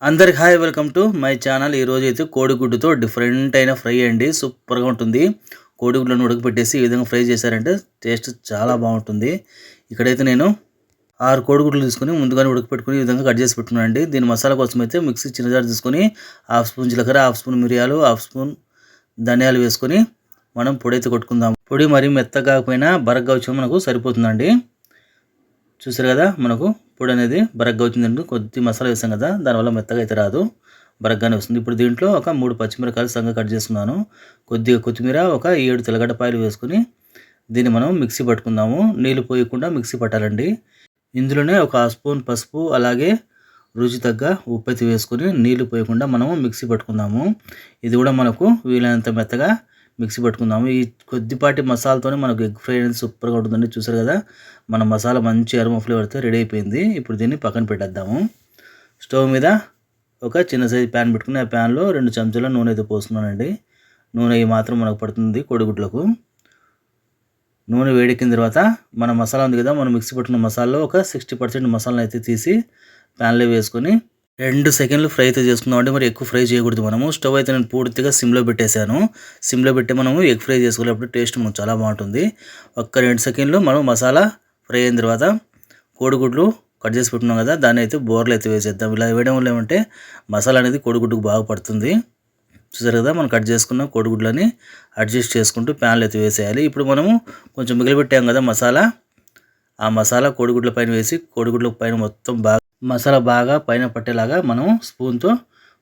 అందరికి hi, welcome to my channel. ఈరోజు అయితే కోడిగుడ్డుతో డిఫరెంట్ అయిన ఫ్రై అండి. సూపర్గా ఉంటుంది. కోడిగుడ్లను ఉడకపెట్టేసి ఈ విధంగా ఫ్రై చేశారంటే టేస్ట్ చాలా బాగుంటుంది. ఇక్కడైతే నేను 6 కోడిగుడ్లు తీసుకొని ముందుగానే ఉడకపెట్టుకుని ఈ విధంగా కట్ చేసి పెట్టుకున్నాను అండి. దీని మసాలా కోసం అయితే మిక్సీ చిన్న జార్ తీసుకొని 1/2 స్పూన్ జీలకర్ర, 1/2 స్పూన్ మిరియాలు, 1/2 స్పూన్ ధనియాలు వేసుకొని మనం పొడి అయితే కొట్టుకుందాం. పొడి మరీ మెత్తగా కాకపోయినా బరగ్గా వచ్చి మనకు సరిపోతుందండి. చూసారు కదా, మనకు పొడి అనేది బరగ్గా వచ్చిందండి. కొద్ది మసాలా వేసాం కదా, దానివల్ల మెత్తగా అయితే రాదు, బరగ్గానే వస్తుంది. ఇప్పుడు దీంట్లో ఒక 3 పచ్చిమిరకాయలు సంగ కట్ చేసుకున్నాను. కొద్దిగా కొత్తిమీర, ఒక 7 తెల్లగడ్డపాయలు వేసుకుని దీన్ని మనం మిక్సీ పట్టుకుందాము. నీళ్ళు పోయకుండా మిక్సీ పట్టాలండి. ఇందులోనే ఒక 1/2 స్పూన్ పసుపు, అలాగే రుచి తగ్గ ఉప్పు అయితే వేసుకొని నీళ్లు పోయకుండా మనము మిక్సీ పట్టుకుందాము. ఇది కూడా మనకు వీలైనంత మెత్తగా మిక్సీ పట్టుకుందాము. ఈ కొద్దిపాటి మసాలాతోనే మనకు ఎగ్ ఫ్రై అనేది సూపర్గా ఉంటుందండి. చూసారు కదా, మన మసాలా మంచి అరోమా ఫ్లేవర్తో రెడీ అయిపోయింది. ఇప్పుడు దీన్ని పక్కన పెట్టేద్దాము. స్టవ్ మీద ఒక చిన్న సైజు ప్యాన్ పెట్టుకుని ఆ ప్యాన్లో 2 చెంచాల నూనె అయితే పోస్తున్నానండి. నూనె ఈ మాత్రం మనకు పడుతుంది కోడిగుడ్లకు. నూనె వేడెక్కిన తర్వాత మన మసాలా ఉంది కదా, మనం మిక్సీ పట్టుకున్న మసాలాలో ఒక 60% మసాలాను అయితే తీసి ప్యాన్లో వేసుకొని 2 సెకండ్లు ఫ్రై అయితే చేసుకుందాం. అంటే మరి ఎక్కువ ఫ్రై చేయకూడదు. మనము స్టవ్ అయితే నేను పూర్తిగా సిమ్లో పెట్టేశాను. సిమ్లో పెట్టి మనము ఎగ్ ఫ్రై చేసుకోలేప్పుడు టేస్ట్ మనకు చాలా బాగుంటుంది. ఒక్క 2 సెకండ్లు మనం మసాలా ఫ్రై అయిన తర్వాత కోడిగుడ్లు కట్ చేసి పెట్టుకున్నాం కదా, దాన్ని అయితే బోర్లు అయితే వేసేద్దాం. ఇలా వేయడం వల్ల ఏమంటే మసాలా అనేది కోడిగుడ్డుకు బాగా పడుతుంది. చూసారు కదా, మనం కట్ చేసుకున్న కోడిగుడ్లని అడ్జస్ట్ చేసుకుంటూ ప్యాన్లో అయితే వేసేయాలి. ఇప్పుడు మనము కొంచెం మిగిలిపెట్టాం కదా మసాలా, ఆ మసాలా కోడిగుడ్ల పైన వేసి కోడిగుడ్ల పైన మొత్తం మసాలా బాగా పైన పట్టేలాగా మనం స్పూన్తో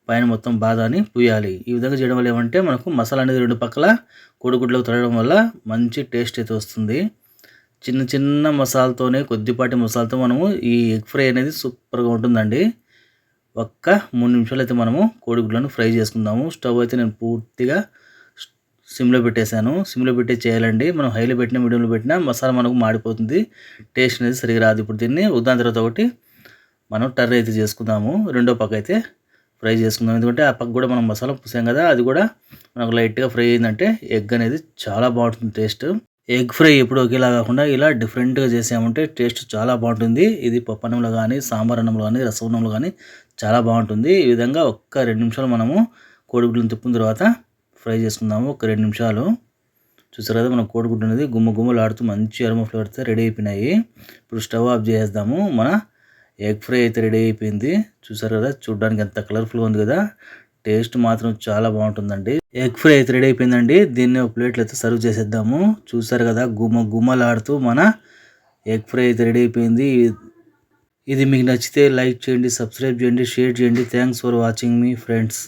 పైన మొత్తం బాదాన్ని పూయాలి. ఈ విధంగా చేయడం వల్ల ఏమంటే మనకు మసాలా అనేది 2 పక్కల కోడిగుడ్లకు తడడం వల్ల మంచి టేస్ట్ అయితే వస్తుంది. చిన్న చిన్న మసాలాతోనే, కొద్దిపాటి మసాలాతో మనము ఈ ఎగ్ ఫ్రై అనేది సూపర్గా ఉంటుందండి. ఒక్క 3 నిమిషాలు అయితే మనము కోడిగుడ్లను ఫ్రై చేసుకుందాము. స్టవ్ అయితే నేను పూర్తిగా సిమ్లో పెట్టేశాను. సిమ్లో పెట్టే చేయాలండి. మనం హైలో పెట్టినా మీడియంలో పెట్టినా మసాలా మనకు మాడిపోతుంది, టేస్ట్ అనేది సరిగా రాదు. ఇప్పుడు దీన్ని ఉదాహరణ తర్వాత ఒకటి మనం టర్రీ అయితే చేసుకుందాము. రెండో పక్క అయితే ఫ్రై చేసుకుందాం. ఎందుకంటే ఆ పక్క కూడా మనం మసాలా పూసాం కదా, అది కూడా మనకు లైట్గా ఫ్రై అయిందంటే ఎగ్ అనేది చాలా బాగుంటుంది టేస్ట్. ఎగ్ ఫ్రై ఎప్పుడు ఒకేలా కాకుండా ఇలా డిఫరెంట్గా చేసామంటే టేస్ట్ చాలా బాగుంటుంది. ఇది పప్పన్నంలో కానీ, సాంబార్ అన్నంలో కానీ, రసమన్నంలో కానీ చాలా బాగుంటుంది. ఈ విధంగా ఒక్క 2 నిమిషాలు మనము కోడిగుడ్లను తిప్పిన తర్వాత ఫ్రై చేసుకుందాము. ఒక 2 నిమిషాలు. చూసారు కదా, మన కోడిగుడ్డు అనేది గుమ్మలాడుతూ మంచి అరోమా ఫ్లేవర్తో రెడీ అయిపోయినాయి. ఇప్పుడు స్టవ్ ఆఫ్ చేసేద్దాము. మన ఎగ్ ఫ్రై అయితే రెడీ అయిపోయింది. చూసారు కదా, చూడడానికి ఎంత కలర్ఫుల్గా ఉంది కదా, టేస్ట్ మాత్రం చాలా బాగుంటుందండి. ఎగ్ ఫ్రై అయితే రెడీ అయిపోయిందండి. దీన్ని ఒక ప్లేట్లో అయితే సర్వ్ చేసేద్దాము. చూసారు కదా, గుమ్మలాడుతూ మన ఎగ్ ఫ్రై అయితే రెడీ అయిపోయింది. ఇది మీకు నచ్చితే లైక్ చేయండి, సబ్స్క్రైబ్ చేయండి, షేర్ చేయండి. Thanks for watching me friends.